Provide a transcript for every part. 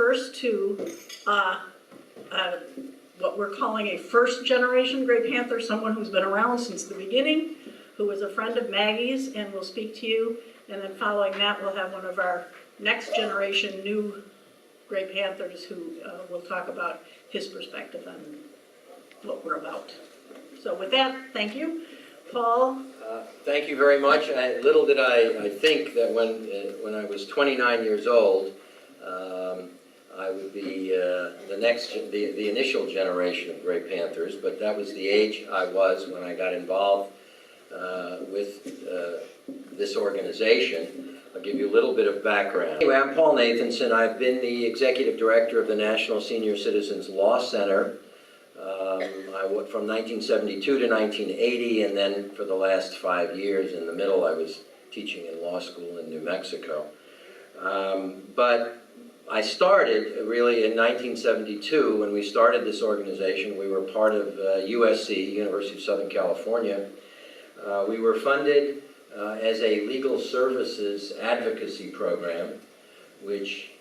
first to what we're calling a first generation Gray Panther, someone who's been around since the beginning, who was a friend of Maggie's and will speak to you. And then following that, we'll have one of our next generation new Gray Panthers who will talk about his perspective on what we're about. So with that, thank you. Paul? Thank you very much. Little did I think that when I was 29 years old, I would be the initial generation of Gray Panthers, but that was the age I was when I got involved with this organization. I'll give you a little bit of background. Anyway, I'm Paul Nathanson. I've been the Executive Director of the National Senior Citizens Law Center from 1972 to 1980, and then for the last 5 years in the middle I was teaching in law school in New Mexico. But I started really in 1972 when we started this organization. We were part of USC, University of Southern California. We were funded as a legal services advocacy program, which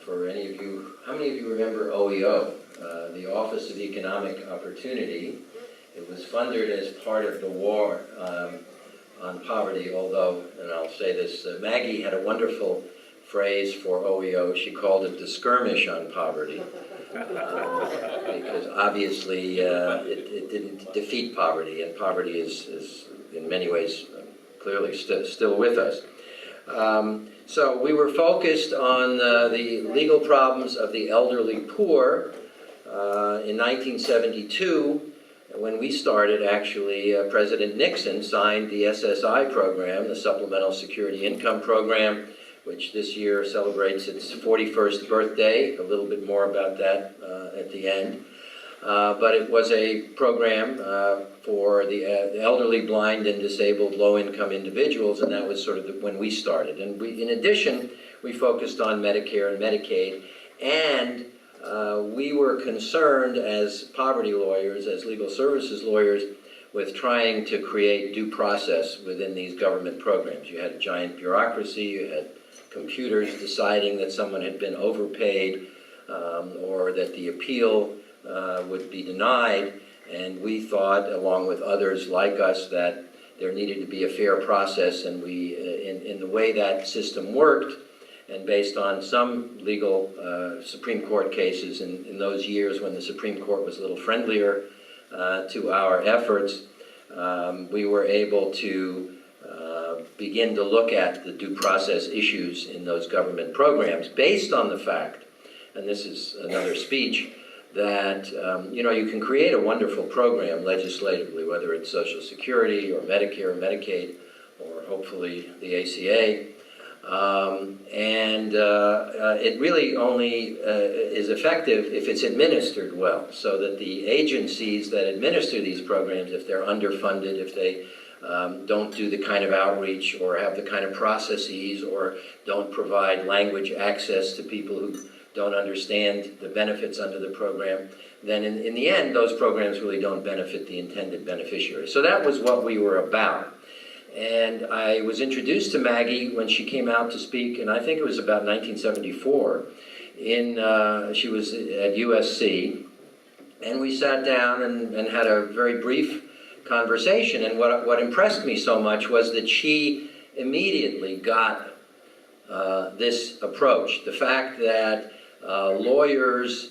for any of you, how many of you remember OEO, the Office of Economic Opportunity? It was funded as part of the war on poverty, although, and I'll say this, Maggie had a wonderful phrase for OEO. She called it the skirmish on poverty, because obviously it didn't defeat poverty, and poverty is in many ways clearly still with us. So we were focused on the legal problems of the elderly poor. In 1972, when we started, actually, President Nixon signed the SSI program, the Supplemental Security Income Program, which this year celebrates its 41st birthday. A little bit more about that at the end. But it was a program for the elderly, blind, and disabled low-income individuals, and that was sort of when we started. And in addition, we focused on Medicare and Medicaid, and we were concerned as poverty lawyers, as legal services lawyers, with trying to create due process within these government programs. You had a giant bureaucracy, you had computers deciding that someone had been overpaid or that the appeal would be denied, and we thought, along with others like us, that there needed to be a fair process, and we, in the way that system worked, and based on some legal Supreme Court cases in those years when the Supreme Court was a little friendlier to our efforts, we were able to begin to look at the due process issues in those government programs based on the fact, and this is another speech, that you can create a wonderful program legislatively, whether it's Social Security or Medicare or Medicaid or hopefully the ACA, and it really only is effective if it's administered well, so that the agencies that administer these programs, if they're underfunded, if they don't do the kind of outreach or have the kind of processes or don't provide language access to people who don't understand the benefits under the program, then in the end, those programs really don't benefit the intended beneficiary. So that was what we were about. And I was introduced to Maggie when she came out to speak, and I think it was about 1974. She was at USC, and we sat down and had a very brief conversation. And what impressed me so much was that she immediately got this approach, the fact that lawyers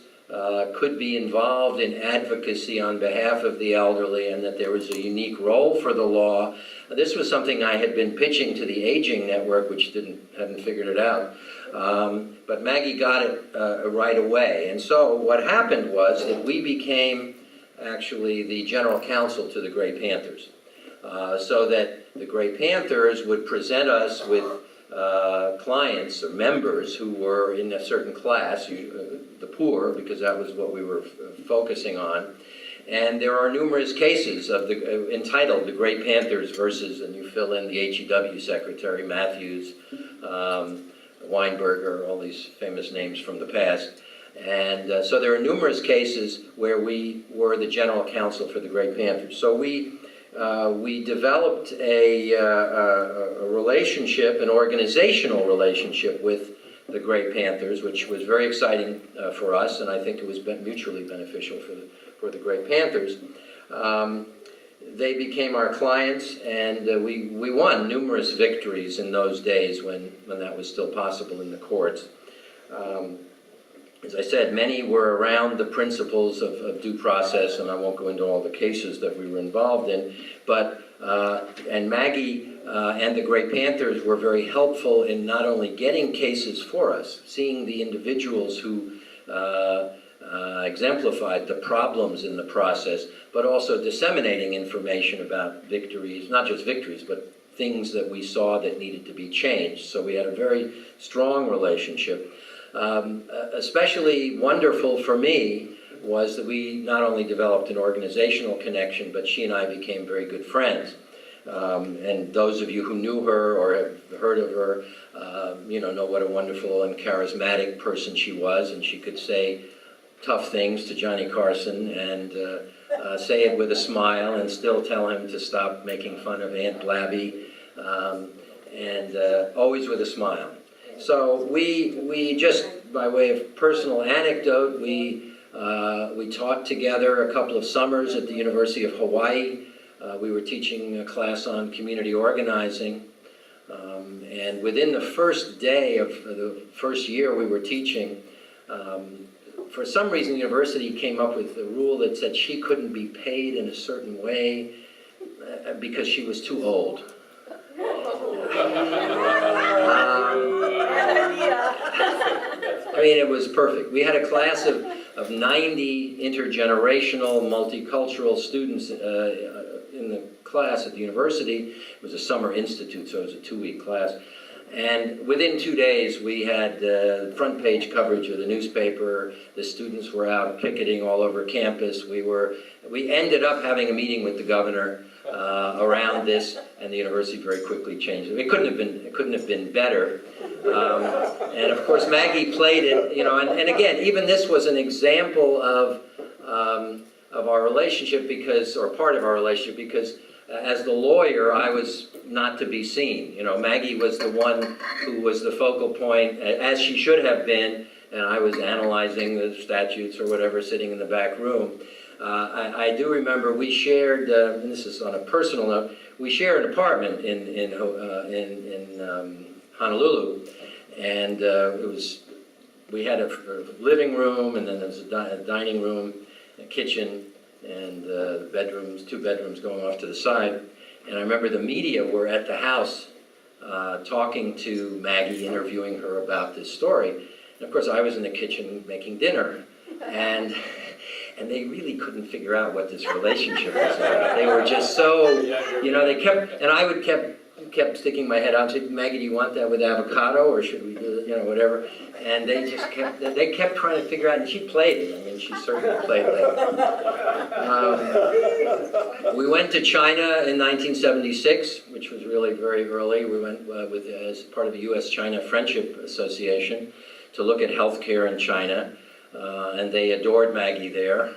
could be involved in advocacy on behalf of the elderly, and that there was a unique role for the law. This was something I had been pitching to the Aging Network, which hadn't figured it out. But Maggie got it right away. And so what happened was that we became actually the general counsel to the Gray Panthers, so that the Gray Panthers would present us with clients or members who were in a certain class, the poor, because that was what we were focusing on. And there are numerous cases of entitled The Gray Panthers versus, and you fill in the HEW secretary, Matthews, Weinberger, all these famous names from the past. And so there are numerous cases where we were the general counsel for the Gray Panthers. So we developed a relationship, an organizational relationship with the Gray Panthers, which was very exciting for us, and I think it was mutually beneficial for the Gray Panthers. They became our clients, and we won numerous victories in those days when that was still possible in the courts. As I said, many were around the principles of due process, and I won't go into all the cases that we were involved in, but, and Maggie and the Gray Panthers were very helpful in not only getting cases for us, seeing the individuals who exemplified the problems in the process, but also disseminating information about victories, not just victories, but things that we saw that needed to be changed. So we had a very strong relationship. Especially wonderful for me was that we not only developed an organizational connection, but she and I became very good friends. And those of you who knew her or have heard of her, know what a wonderful and charismatic person she was, and she could say tough things to Johnny Carson and say it with a smile and still tell him to stop making fun of Aunt Blabby, and always with a smile. So we just, by way of personal anecdote, we taught together a couple of summers at the University of Hawaii. We were teaching a class on community organizing, and within the first day of the first year we were teaching, for some reason the university came up with a rule that said she couldn't be paid in a certain way because she was too old. I mean, it was perfect. We had a class of 90 intergenerational, multicultural students in the class at the university. It was a summer institute, so it was a 2-week class. And within 2 days, we had front page coverage of the newspaper. The students were out picketing all over campus. We ended up having a meeting with the governor around this, and the university very quickly changed it. It couldn't have been better. And of course, Maggie played it, and again, even this was an example of our relationship or part of our relationship, because as the lawyer, I was not to be seen. Maggie was the one who was the focal point, as she should have been, and I was analyzing the statutes or whatever, sitting in the back room. I do remember we shared, and this is on a personal note, we shared an apartment in Honolulu, and we had a living room, and then there was a dining room, a kitchen, and 2 bedrooms going off to the side. And I remember the media were at the house talking to Maggie, interviewing her about this story. And of course, I was in the kitchen making dinner, and they really couldn't figure out what this relationship was about. They were just so, they kept, and I kept sticking my head out and saying, Maggie, do you want that with avocado, or should we do it, whatever? And they kept trying to figure out, and she played it. I mean, she certainly played it. We went to China in 1976, which was really very early. We went as part of the U.S.-China Friendship Association to look at healthcare in China. And they adored Maggie there.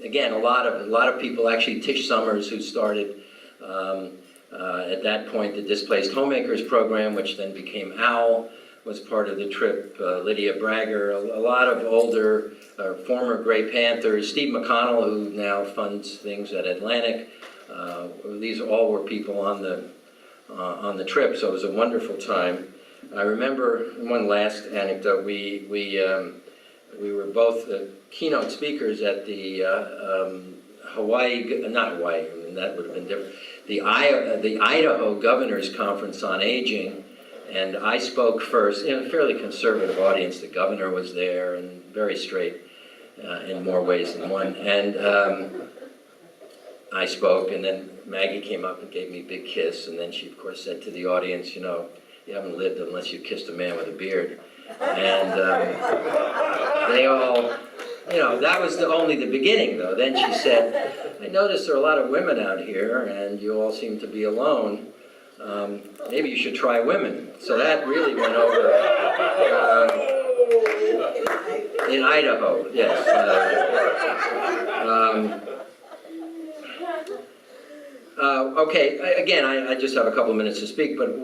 Again, a lot of people, actually Tish Summers, who started at that point the Displaced Homemakers program, which then became OWL, was part of the trip. Lydia Bragger, a lot of older, former Gray Panthers, Steve McConnell, who now funds things at Atlantic. These all were people on the trip, so it was a wonderful time. I remember one last anecdote. We were both keynote speakers at the not Hawaii, I mean, that would have been different. The Idaho Governor's Conference on Aging, and I spoke first. A fairly conservative audience. The governor was there, and very straight in more ways than one. And I spoke, and then Maggie came up and gave me a big kiss, and then she, of course, said to the audience, you haven't lived unless you kissed a man with a beard. And they all, that was only the beginning, though. Then she said, I noticed there are a lot of women out here, and you all seem to be alone. Maybe you should try women. So that really went over in Idaho, yes. Okay, again, I just have a couple of minutes to speak, but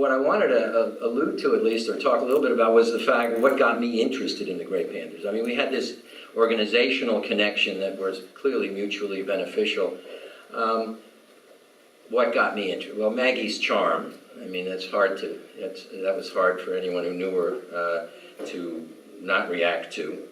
what I wanted to allude to at least, or talk a little bit about, was the fact of what got me interested in the Great Panthers. I mean, we had this organizational connection that was clearly mutually beneficial. What got me interested? Well, Maggie's charm. I mean, that was hard for anyone who knew her to not react to.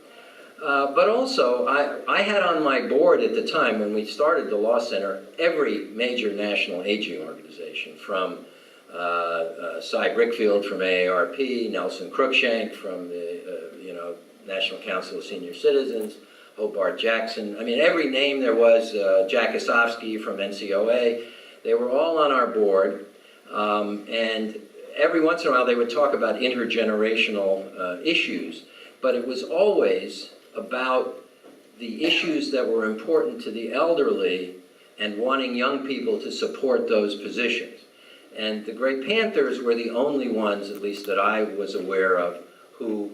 But also, I had on my board at the time, when we started the Law Center, every major national aging organization, from Cy Brickfield from AARP, Nelson Cruikshank from the National Council of Senior Citizens, Hobart Jackson. I mean, every name there was, Jack Osofsky from NCOA. They were all on our board, and every once in a while they would talk about intergenerational issues, but it was always about the issues that were important to the elderly and wanting young people to support those positions. And the Great Panthers were the only ones, at least that I was aware of, who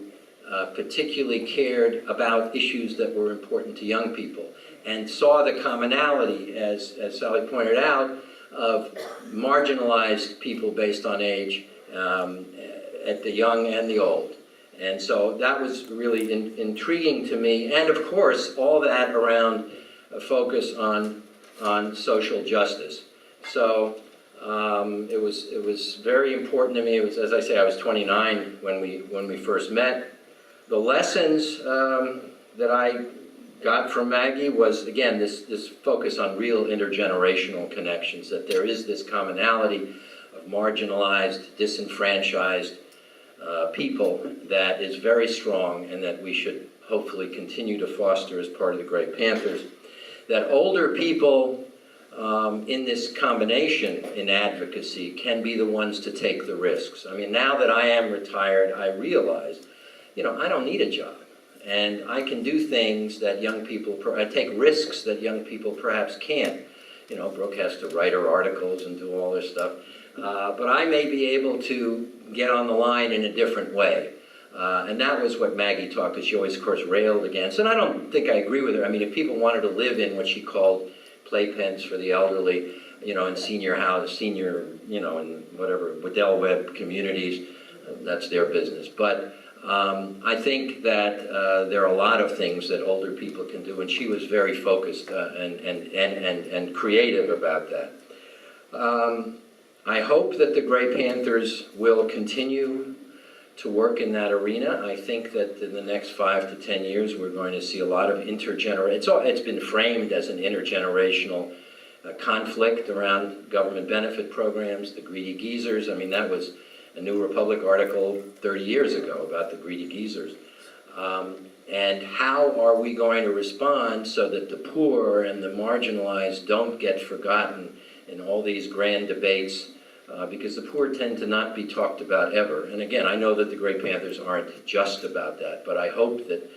particularly cared about issues that were important to young people and saw the commonality, as Sally pointed out, of marginalized people based on age, at the young and the old. And so that was really intriguing to me. And of course, all that around a focus on social justice. So it was very important to me. It was, as I say, I was 29 when we first met. The lessons that I got from Maggie was, again, this focus on real intergenerational connections, that there is this commonality of marginalized, disenfranchised people that is very strong, and that we should hopefully continue to foster as part of the Great Panthers. That older people in this combination in advocacy can be the ones to take the risks. I mean, now that I am retired, I realize, I don't need a job. And I can do things that young people, I take risks that young people perhaps can't. Brooke has to write her articles and do all this stuff. But I may be able to get on the line in a different way. And that was what Maggie talked, because she always, of course, railed against. And I don't think I agree with her. I mean, if people wanted to live in what she called playpens for the elderly, in senior house, in whatever, Waddell Webb communities, that's their business. But I think that there are a lot of things that older people can do, and she was very focused and creative about that. I hope that the Great Panthers will continue to work in that arena. I think that in the next 5 to 10 years, we're going to see a lot of it's been framed as an intergenerational conflict around government benefit programs, the greedy geezers. I mean, that was a New Republic article 30 years ago about the greedy geezers. And how are we going to respond so that the poor and the marginalized don't get forgotten in all these grand debates, because the poor tend to not be talked about ever. And again, I know that the Great Panthers aren't just about that, but I hope that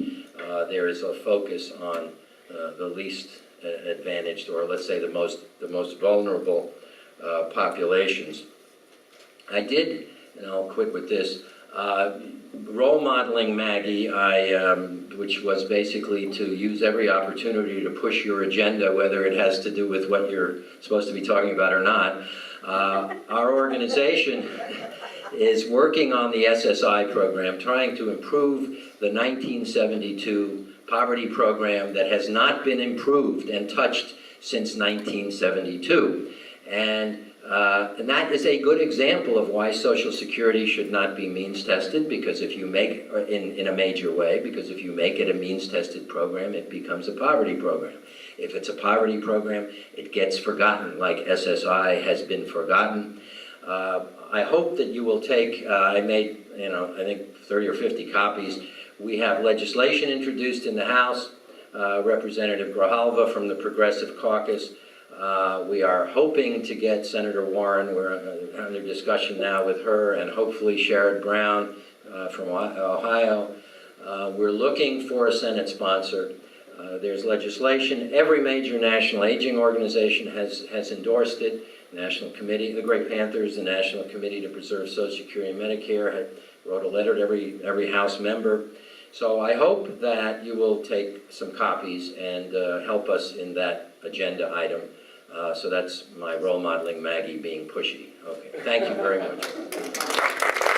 there is a focus on the least advantaged, or let's say the most vulnerable populations. I did, and I'll quit with this, role modeling Maggie, which was basically to use every opportunity to push your agenda, whether it has to do with what you're supposed to be talking about or not. Our organization is working on the SSI program, trying to improve the 1972 poverty program that has not been improved and touched since 1972. And that is a good example of why Social Security should not be means-tested, because if you make, in a major way, because if you make it a means-tested program, it becomes a poverty program. If it's a poverty program, it gets forgotten, like SSI has been forgotten. I hope that you will take, I made, I think 30 or 50 copies. We have legislation introduced in the House, Representative Grijalva from the Progressive Caucus. We are hoping to get Senator Warren. We're under discussion now with her, and hopefully Sherrod Brown from Ohio. We're looking for a Senate sponsor. There's legislation. Every major national aging organization has endorsed it. National Committee, the Great Panthers, the National Committee to Preserve Social Security and Medicare, wrote a letter to every House member. So I hope that you will take some copies and help us in that agenda item So that's my role modeling, Maggie being pushy. Okay, thank you very much.